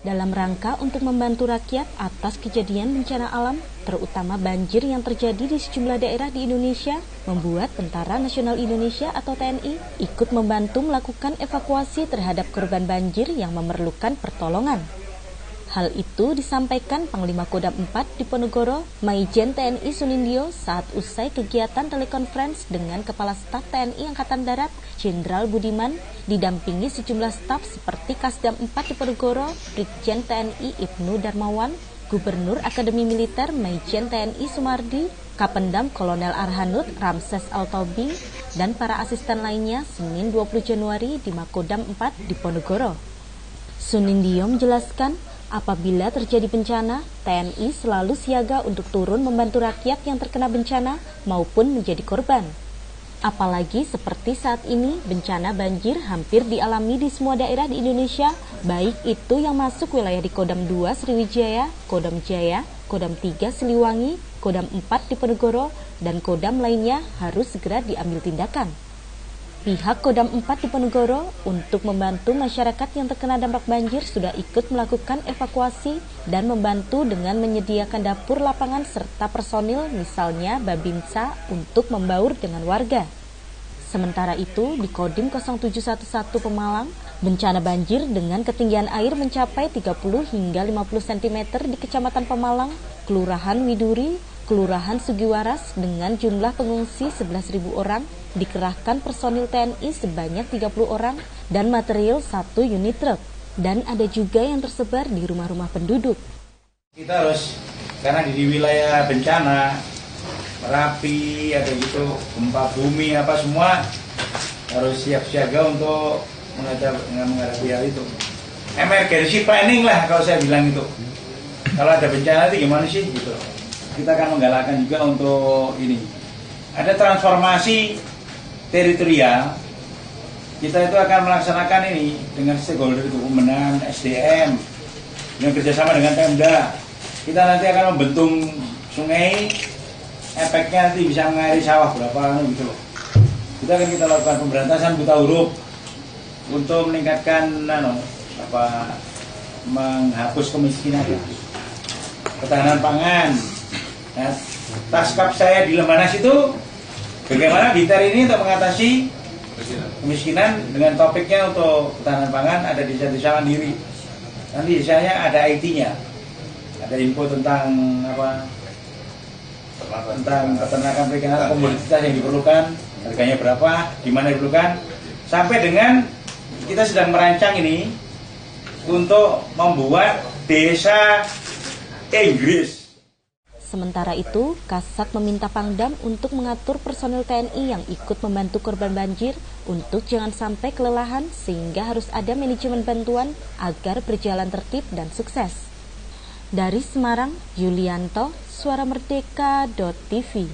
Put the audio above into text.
Dalam rangka untuk membantu rakyat atas kejadian bencana alam, terutama banjir yang terjadi di sejumlah daerah di Indonesia, membuat Tentara Nasional Indonesia atau TNI ikut membantu melakukan evakuasi terhadap korban banjir yang memerlukan pertolongan. Hal itu disampaikan Panglima Kodam 4 Diponegoro, Maijen TNI Sunindio saat usai kegiatan telekonferensi dengan Kepala Staf TNI Angkatan Darat, Jenderal Budiman, didampingi sejumlah staf seperti Kasdam 4 Diponegoro, Brigjen TNI Ibnu Darmawan, Gubernur Akademi Militer Maijen TNI Sumardi, Kapendam Kolonel Arhanud Ramses Altobing, dan para asisten lainnya Senin 20 Januari di Makodam 4 Diponegoro. Sunindio menjelaskan, apabila terjadi bencana, TNI selalu siaga untuk turun membantu rakyat yang terkena bencana maupun menjadi korban. Apalagi seperti saat ini, bencana banjir hampir dialami di semua daerah di Indonesia, baik itu yang masuk wilayah di Kodam 2 Sriwijaya, Kodam Jaya, Kodam 3 Siliwangi, Kodam 4 Diponegoro, dan Kodam lainnya harus segera diambil tindakan. Pihak Kodam 4 Diponegoro untuk membantu masyarakat yang terkena dampak banjir sudah ikut melakukan evakuasi dan membantu dengan menyediakan dapur lapangan serta personil misalnya Babinsa untuk membaur dengan warga. Sementara itu di Kodim 0711 Pemalang, bencana banjir dengan ketinggian air mencapai 30 hingga 50 cm di Kecamatan Pemalang, Kelurahan Widuri, Kelurahan Sugiwaras dengan jumlah pengungsi 11.000 orang, dikerahkan personil TNI sebanyak 30 orang dan material 1 unit truk. Dan ada juga yang tersebar di rumah-rumah penduduk. Kita harus, karena di wilayah bencana, Merapi, ada gitu, gempa bumi, apa semua, harus siap siaga untuk menghadapi hal itu. Emergency planning lah kalau saya bilang itu. Kalau ada bencana itu gimana sih gitu. Kita akan menggalakkan juga untuk ini. Ada transformasi teritorial. Kita itu akan melaksanakan ini dengan stakeholder itu, Kementerian SDM, dengan kerjasama dengan Pemda. Kita nanti akan membentung sungai, efeknya nanti bisa mengairi sawah berapa gitu. Kita lakukan pemberantasan buta huruf untuk meningkatkan menghapus kemiskinan, ketahanan pangan. Nah, taskap saya di Lemhanas itu bagaimana Bintar ini untuk mengatasi kemiskinan dengan topiknya untuk ketahanan pangan, ada desa-desa mandiri. Nanti desanya ada IT-nya, ada info tentang tentang peternakan perikanan, komoditas yang diperlukan, harganya berapa, di mana diperlukan, sampai dengan kita sedang merancang ini untuk membuat desa Inggris. Sementara itu, Kasat meminta Pangdam untuk mengatur personil TNI yang ikut membantu korban banjir untuk jangan sampai kelelahan sehingga harus ada manajemen bantuan agar berjalan tertib dan sukses. Dari Semarang, Yulianto, Suara Merdeka.tv.